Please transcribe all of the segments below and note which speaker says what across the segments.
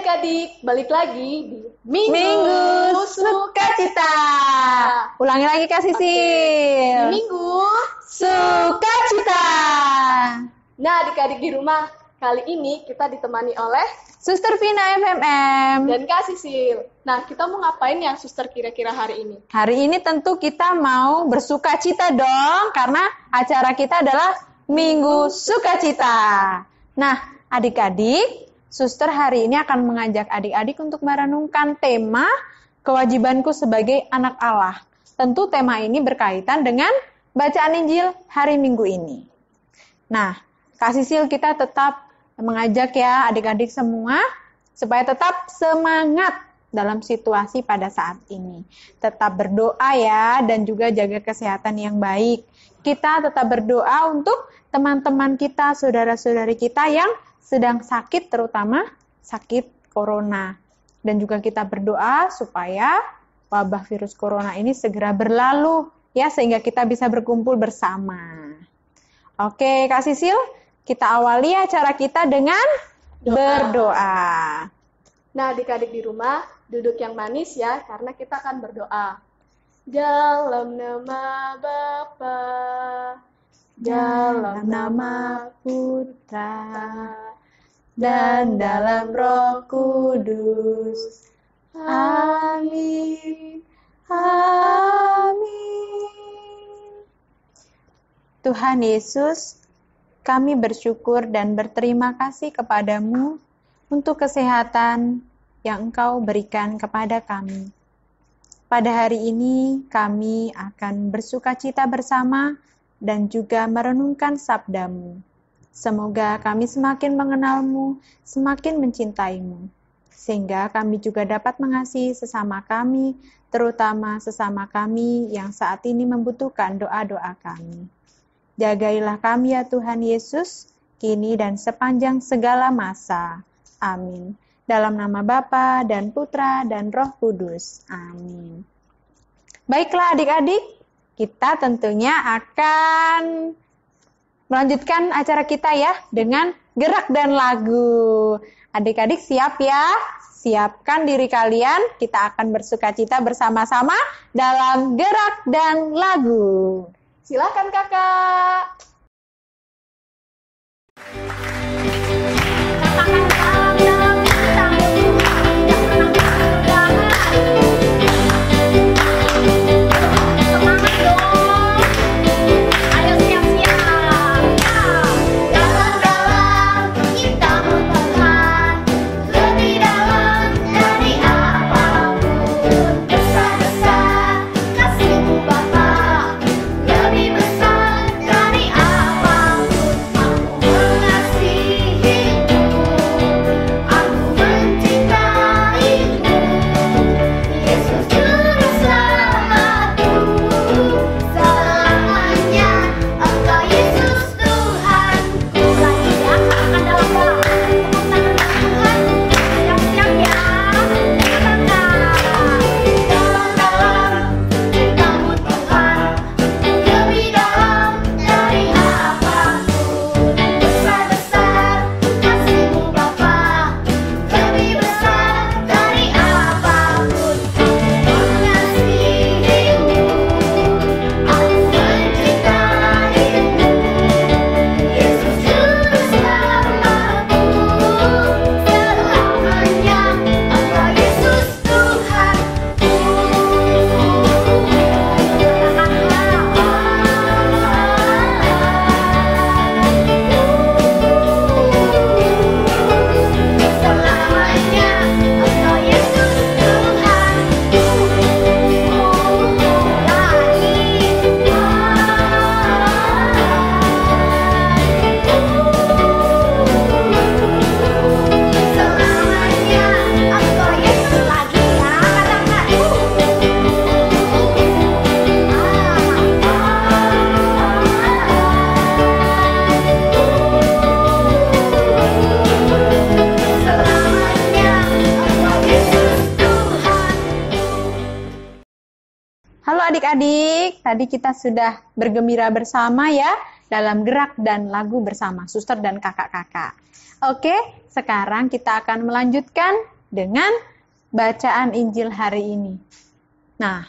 Speaker 1: adik-adik, balik lagi di
Speaker 2: Minggu Sukacita. Ulangi lagi Kak Sisil.
Speaker 1: Di Minggu
Speaker 2: Sukacita.
Speaker 1: Nah, adik-adik di rumah, kali ini kita ditemani oleh
Speaker 2: Suster Vina FMM
Speaker 1: dan Kak Sisil. Nah, kita mau ngapain ya Suster kira-kira hari ini?
Speaker 2: Hari ini tentu kita mau bersukacita dong, karena acara kita adalah Minggu Sukacita. Nah, adik-adik, Suster hari ini akan mengajak adik-adik untuk merenungkan tema kewajibanku sebagai anak Allah. Tentu tema ini berkaitan dengan bacaan Injil hari Minggu ini. Nah, Kak Sisil, kita tetap mengajak ya adik-adik semua supaya tetap semangat dalam situasi pada saat ini. Tetap berdoa ya, dan juga jaga kesehatan yang baik. Kita tetap berdoa untuk teman-teman kita, saudara-saudari kita yang sedang sakit, terutama sakit corona. Dan juga kita berdoa supaya wabah virus corona ini segera berlalu ya, sehingga kita bisa berkumpul bersama. Oke, Kak Sisil, kita awali acara kita dengan berdoa.
Speaker 1: Nah, adik-adik di rumah, duduk yang manis ya, karena kita akan berdoa. Dalam nama Bapa,
Speaker 2: dalam nama Putra, dan dalam Roh Kudus. Amin. Amin. Tuhan Yesus, kami bersyukur dan berterima kasih kepadamu untuk kesehatan yang Engkau berikan kepada kami. Pada hari ini kami akan bersukacita bersama dan juga merenungkan sabdamu. Semoga kami semakin mengenalmu, semakin mencintaimu, sehingga kami juga dapat mengasihi sesama kami, terutama sesama kami yang saat ini membutuhkan doa-doa kami. Jagailah kami ya Tuhan Yesus, kini dan sepanjang segala masa. Amin. Dalam nama Bapa dan Putra dan Roh Kudus. Amin. Baiklah adik-adik, kita tentunya akan melanjutkan acara kita ya dengan gerak dan lagu. Adik-adik siap ya? Siapkan diri kalian, kita akan bersukacita bersama-sama dalam gerak dan lagu.
Speaker 1: Silakan kakak.
Speaker 2: Adik-adik, tadi kita sudah bergembira bersama ya dalam gerak dan lagu bersama suster dan kakak-kakak. Oke, sekarang kita akan melanjutkan dengan bacaan Injil hari ini. Nah,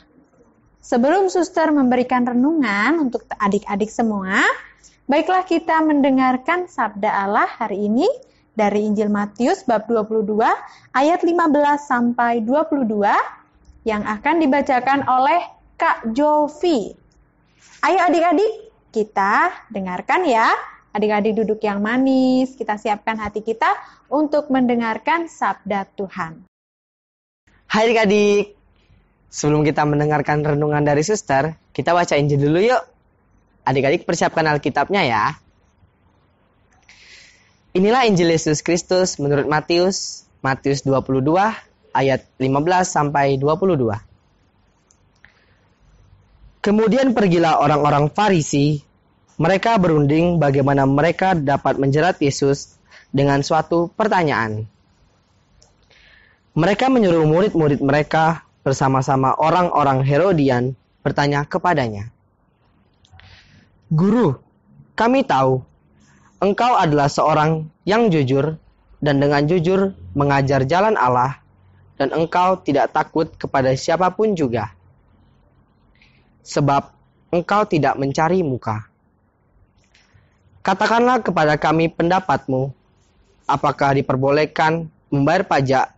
Speaker 2: sebelum suster memberikan renungan untuk adik-adik semua, baiklah kita mendengarkan sabda Allah hari ini dari Injil Matius bab 22 ayat 15 sampai 22 yang akan dibacakan oleh Kak Jovi. Ayo adik-adik, kita dengarkan ya. Adik-adik duduk yang manis, kita siapkan hati kita untuk mendengarkan sabda Tuhan.
Speaker 3: Hai adik-adik, sebelum kita mendengarkan renungan dari suster, kita baca Injil dulu yuk. Adik-adik persiapkan Alkitabnya ya. Inilah Injil Yesus Kristus menurut Matius 22 ayat 15 sampai 22. Kemudian pergilah orang-orang Farisi. Mereka berunding bagaimana mereka dapat menjerat Yesus dengan suatu pertanyaan. Mereka menyuruh murid-murid mereka bersama-sama orang-orang Herodian bertanya kepadanya, "Guru, kami tahu engkau adalah seorang yang jujur dan dengan jujur mengajar jalan Allah dan engkau tidak takut kepada siapapun juga. Sebab engkau tidak mencari muka. Katakanlah kepada kami pendapatmu, apakah diperbolehkan membayar pajak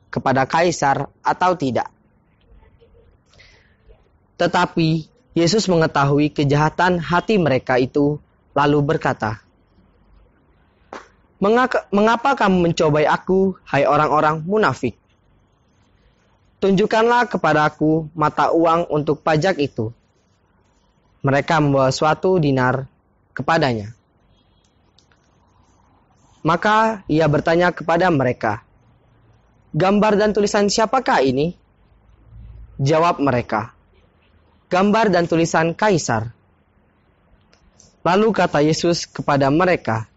Speaker 3: kepada kaisar atau tidak?" Tetapi Yesus mengetahui kejahatan hati mereka itu, lalu berkata, "Mengapa kamu mencobai aku, hai orang-orang munafik? Tunjukkanlah kepadaku mata uang untuk pajak itu." Mereka membawa suatu dinar kepadanya. Maka ia bertanya kepada mereka, "Gambar dan tulisan siapakah ini?" Jawab mereka, "Gambar dan tulisan kaisar." Lalu kata Yesus kepada mereka,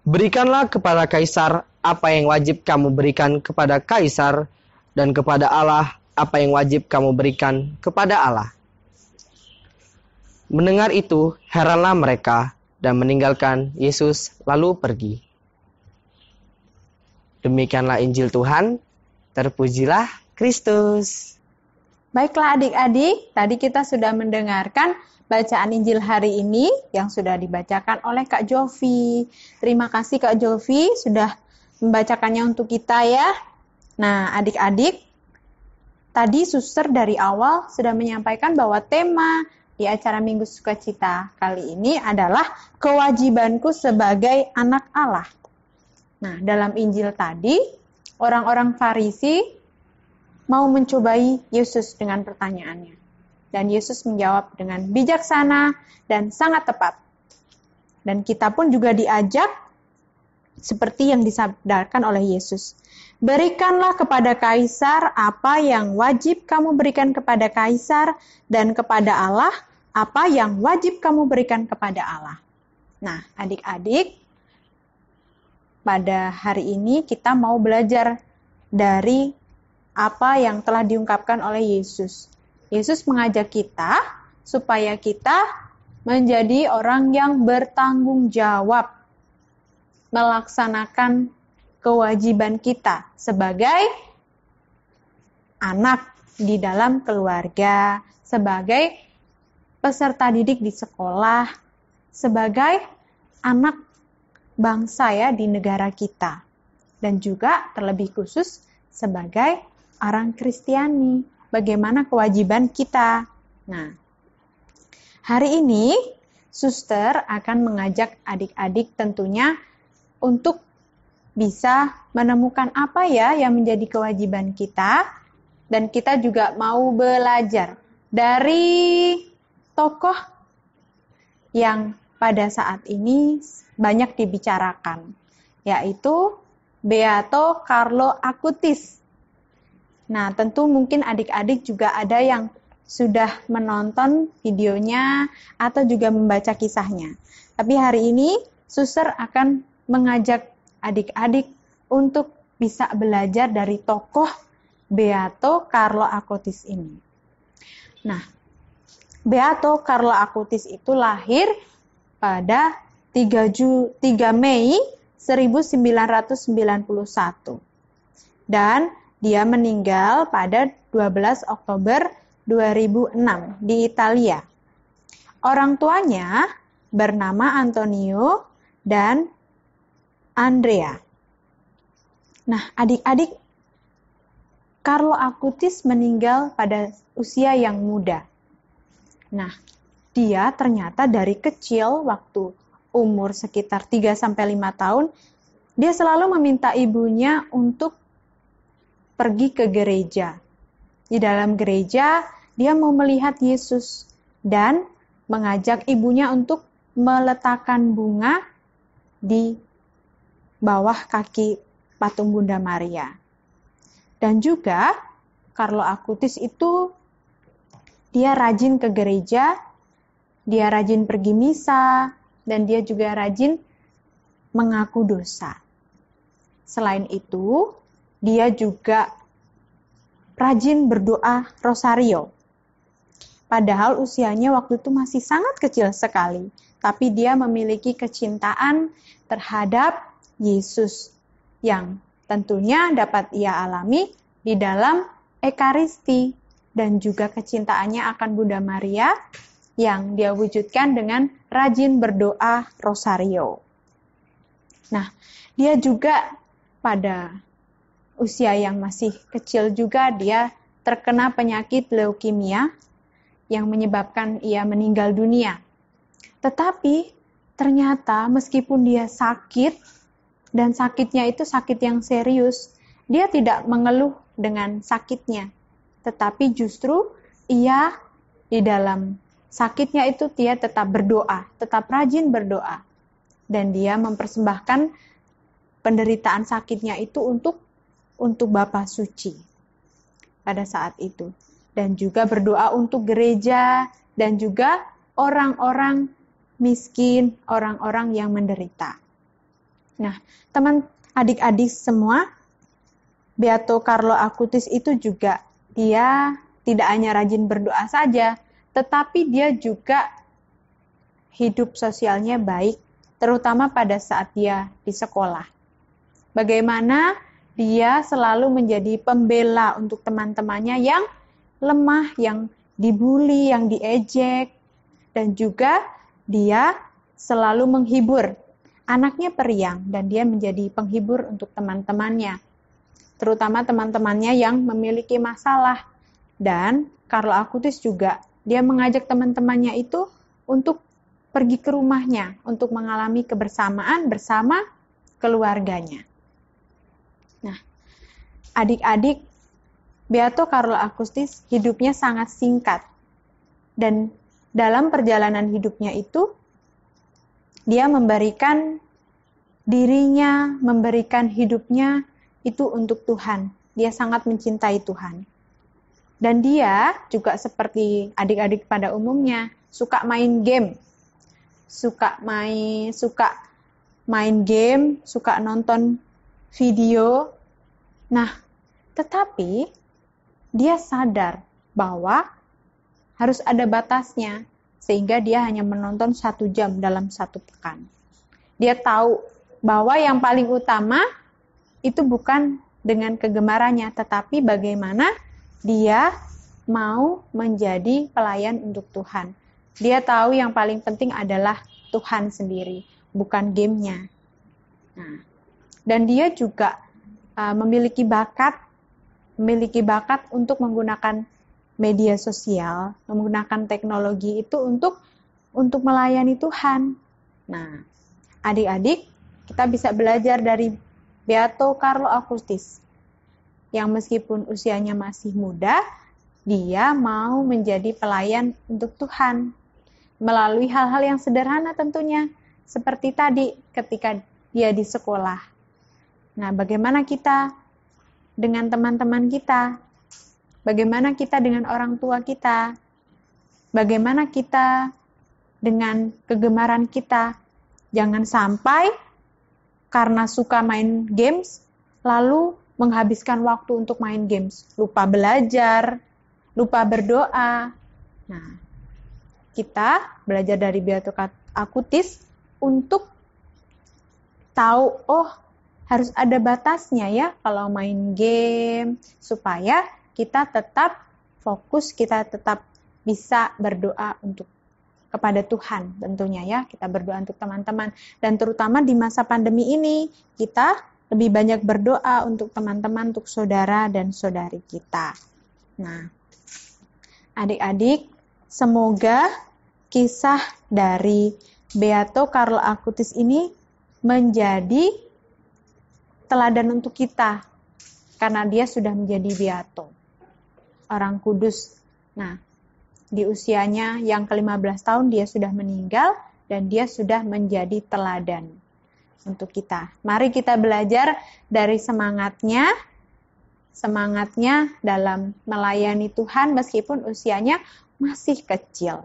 Speaker 3: "Berikanlah kepada kaisar apa yang wajib kamu berikan kepada kaisar, dan kepada Allah apa yang wajib kamu berikan kepada Allah." Mendengar itu, heranlah mereka dan meninggalkan Yesus lalu pergi. Demikianlah Injil Tuhan, terpujilah Kristus.
Speaker 2: Baiklah adik-adik, tadi kita sudah mendengarkan bacaan Injil hari ini yang sudah dibacakan oleh Kak Jovi. Terima kasih Kak Jovi sudah membacakannya untuk kita ya. Nah adik-adik, tadi suster dari awal sudah menyampaikan bahwa tema di acara Minggu Sukacita kali ini adalah kewajibanku sebagai anak Allah. Nah, dalam Injil tadi, orang-orang Farisi mau mencobai Yesus dengan pertanyaannya. Dan Yesus menjawab dengan bijaksana dan sangat tepat. Dan kita pun juga diajak seperti yang disabdakan oleh Yesus. Berikanlah kepada kaisar apa yang wajib kamu berikan kepada kaisar, dan kepada Allah apa yang wajib kamu berikan kepada Allah. Nah, adik-adik, pada hari ini kita mau belajar dari apa yang telah diungkapkan oleh Yesus. Yesus mengajak kita supaya kita menjadi orang yang bertanggung jawab melaksanakan kewajiban kita sebagai anak di dalam keluarga, sebagai peserta didik di sekolah, sebagai anak bangsa ya di negara kita, dan juga terlebih khusus sebagai orang Kristiani. Bagaimana kewajiban kita? Nah, hari ini suster akan mengajak adik-adik tentunya untuk bisa menemukan apa ya yang menjadi kewajiban kita, dan kita juga mau belajar dari tokoh yang pada saat ini banyak dibicarakan, yaitu Beato Carlo Acutis. Nah, tentu mungkin adik-adik juga ada yang sudah menonton videonya atau juga membaca kisahnya. Tapi hari ini suster akan mengajak adik-adik untuk bisa belajar dari tokoh Beato Carlo Acutis ini. Nah, Beato Carlo Acutis itu lahir pada 3 Mei 1991 dan dia meninggal pada 12 Oktober 2006 di Italia. Orang tuanya bernama Antonio dan Andrea. Nah, adik-adik, Carlo Acutis meninggal pada usia yang muda. Nah, dia ternyata dari kecil, waktu umur sekitar 3-5 tahun, dia selalu meminta ibunya untuk pergi ke gereja. Di dalam gereja, dia mau melihat Yesus dan mengajak ibunya untuk meletakkan bunga di bawah kaki patung Bunda Maria. Dan juga, Carlo Acutis itu dia rajin ke gereja, dia rajin pergi misa, dan dia juga rajin mengaku dosa. Selain itu, dia juga rajin berdoa rosario. Padahal usianya waktu itu masih sangat kecil sekali, tapi dia memiliki kecintaan terhadap Yesus yang tentunya dapat ia alami di dalam Ekaristi dan juga kecintaannya akan Bunda Maria yang dia wujudkan dengan rajin berdoa rosario. Nah, dia juga pada usia yang masih kecil juga dia terkena penyakit leukemia yang menyebabkan ia meninggal dunia. Tetapi ternyata meskipun dia sakit dan sakitnya itu sakit yang serius, dia tidak mengeluh dengan sakitnya. Tetapi justru ia di dalam sakitnya itu dia tetap berdoa, tetap rajin berdoa. Dan dia mempersembahkan penderitaan sakitnya itu untuk Bapa Suci pada saat itu. Dan juga berdoa untuk gereja dan juga orang-orang miskin, orang-orang yang menderita. Nah, teman adik-adik semua, Beato Carlo Acutis itu juga dia tidak hanya rajin berdoa saja, tetapi dia juga hidup sosialnya baik, terutama pada saat dia di sekolah. Bagaimana dia selalu menjadi pembela untuk teman-temannya yang lemah, yang dibully, yang diejek, dan juga dia selalu menghibur. Anaknya periang dan dia menjadi penghibur untuk teman-temannya, terutama teman-temannya yang memiliki masalah. Dan Carlo Acutis juga dia mengajak teman-temannya itu untuk pergi ke rumahnya untuk mengalami kebersamaan bersama keluarganya. Nah, adik-adik, Beato Carlo Acutis hidupnya sangat singkat. Dan dalam perjalanan hidupnya itu, dia memberikan dirinya, memberikan hidupnya itu untuk Tuhan. Dia sangat mencintai Tuhan. Dan dia juga seperti adik-adik pada umumnya, suka main game. Suka main game, suka nonton video. Nah, tetapi dia sadar bahwa harus ada batasnya, sehingga dia hanya menonton 1 jam dalam 1 pekan. Dia tahu bahwa yang paling utama itu bukan dengan kegemarannya, tetapi bagaimana dia mau menjadi pelayan untuk Tuhan. Dia tahu yang paling penting adalah Tuhan sendiri, bukan gamenya. Nah, dan dia juga memiliki bakat untuk menggunakan media sosial, menggunakan teknologi itu untuk melayani Tuhan. Nah, adik-adik, kita bisa belajar dari Beato Carlo Acutis, yang meskipun usianya masih muda, dia mau menjadi pelayan untuk Tuhan, melalui hal-hal yang sederhana tentunya, seperti tadi ketika dia di sekolah. Nah, bagaimana kita dengan teman-teman kita? Bagaimana kita dengan orang tua kita? Bagaimana kita dengan kegemaran kita? Jangan sampai karena suka main games, lalu menghabiskan waktu untuk main games. Lupa belajar, lupa berdoa. Nah, kita belajar dari Beato Acutis untuk tahu, oh harus ada batasnya ya kalau main game, supaya kita tetap fokus, kita tetap bisa berdoa kepada Tuhan tentunya ya. Kita berdoa untuk teman-teman, dan terutama di masa pandemi ini kita lebih banyak berdoa untuk teman-teman, untuk saudara dan saudari kita. Nah, adik-adik, semoga kisah dari Beato Carlo Acutis ini menjadi teladan untuk kita, karena dia sudah menjadi beato, orang kudus. Nah, di usianya yang ke-15 tahun dia sudah meninggal, dan dia sudah menjadi teladan untuk kita. Mari kita belajar dari semangatnya dalam melayani Tuhan meskipun usianya masih kecil.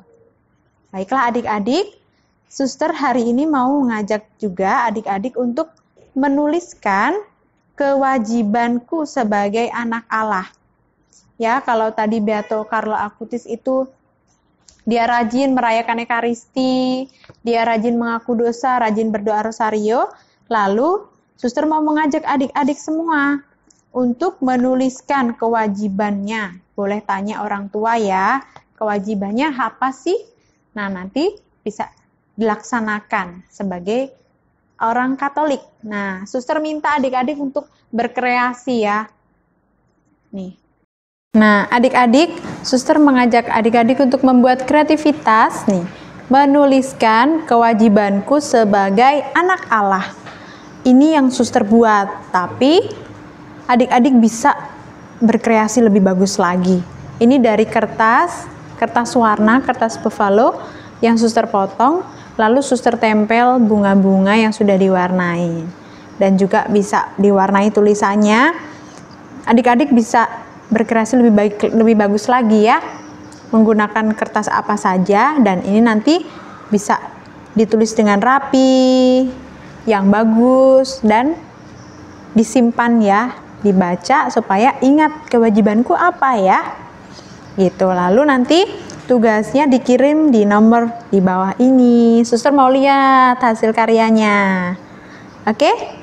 Speaker 2: Baiklah adik-adik, Suster hari ini mau ngajak juga adik-adik untuk menuliskan kewajibanku sebagai anak Allah. Ya, kalau tadi Beato Carlo Acutis itu dia rajin merayakan Ekaristi, dia rajin mengaku dosa, rajin berdoa rosario, lalu Suster mau mengajak adik-adik semua untuk menuliskan kewajibannya. Boleh tanya orang tua ya, kewajibannya apa sih? Nah, nanti bisa dilaksanakan sebagai orang Katolik. Nah, Suster minta adik-adik untuk berkreasi ya. Nih. Nah, adik-adik, Suster mengajak adik-adik untuk membuat kreativitas nih. Menuliskan kewajibanku sebagai anak Allah. Ini yang Suster buat, tapi adik-adik bisa berkreasi lebih bagus lagi. Ini dari kertas warna, kertas buffalo yang Suster potong, lalu Suster tempel bunga-bunga yang sudah diwarnai. Dan juga bisa diwarnai tulisannya. Adik-adik bisa berkreasi lebih bagus lagi ya. Menggunakan kertas apa saja, dan ini nanti bisa ditulis dengan rapi, yang bagus, dan disimpan ya, dibaca supaya ingat kewajibanku apa ya. Gitu. Lalu nanti tugasnya dikirim di nomor di bawah ini. Suster mau lihat hasil karyanya. Oke?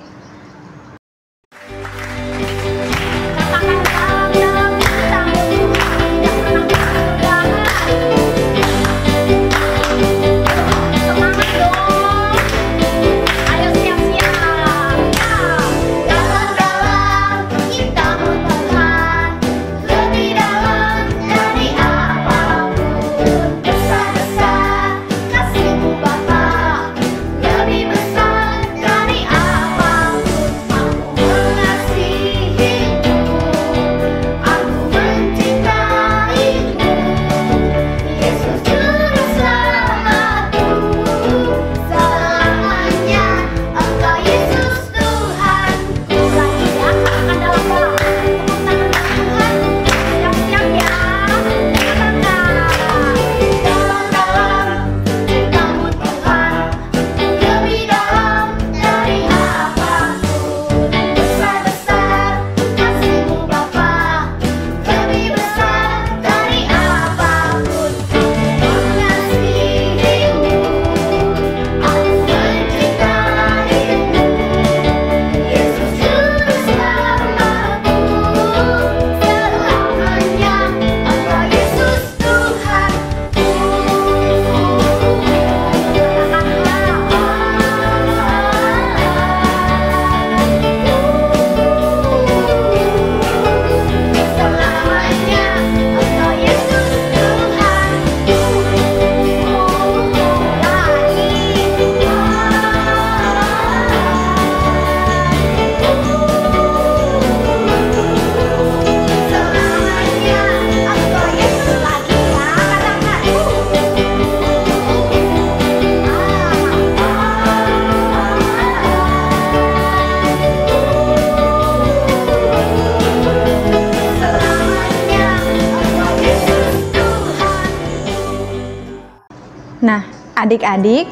Speaker 2: Nah, adik-adik,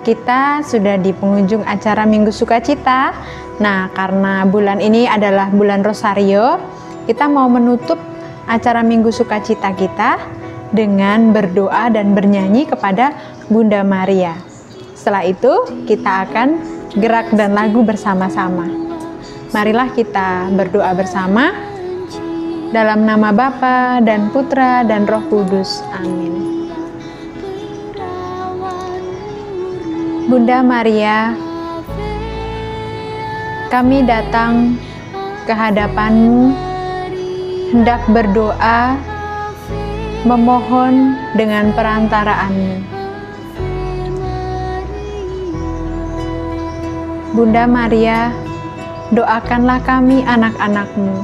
Speaker 2: kita sudah di penghujung acara Minggu Sukacita. Nah, karena bulan ini adalah bulan Rosario, kita mau menutup acara Minggu Sukacita kita dengan berdoa dan bernyanyi kepada Bunda Maria. Setelah itu, kita akan gerak dan lagu bersama-sama. Marilah kita berdoa bersama dalam nama Bapa dan Putra dan Roh Kudus. Amin. Bunda Maria, kami datang ke hadapan-Mu, hendak berdoa, memohon dengan perantaraanmu. Bunda Maria, doakanlah kami anak-anak-Mu.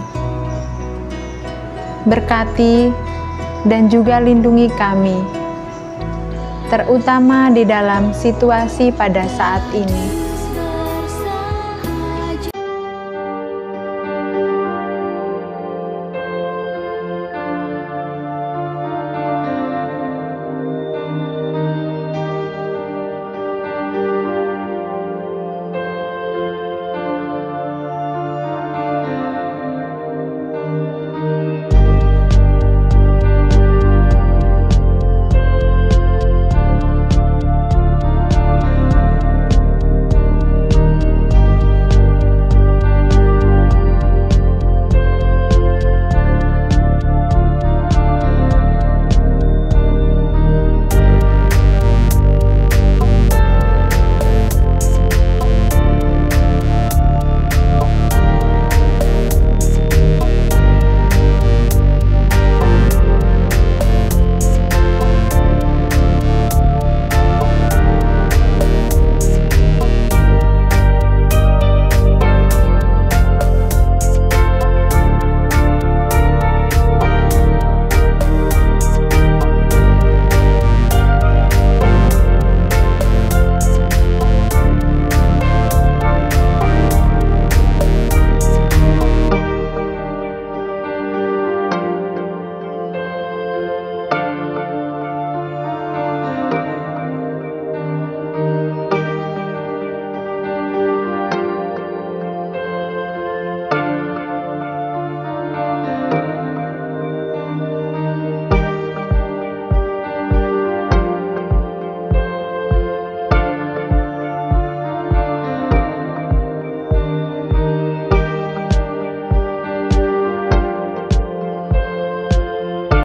Speaker 2: Berkati dan juga lindungi kami, terutama di dalam situasi pada saat ini.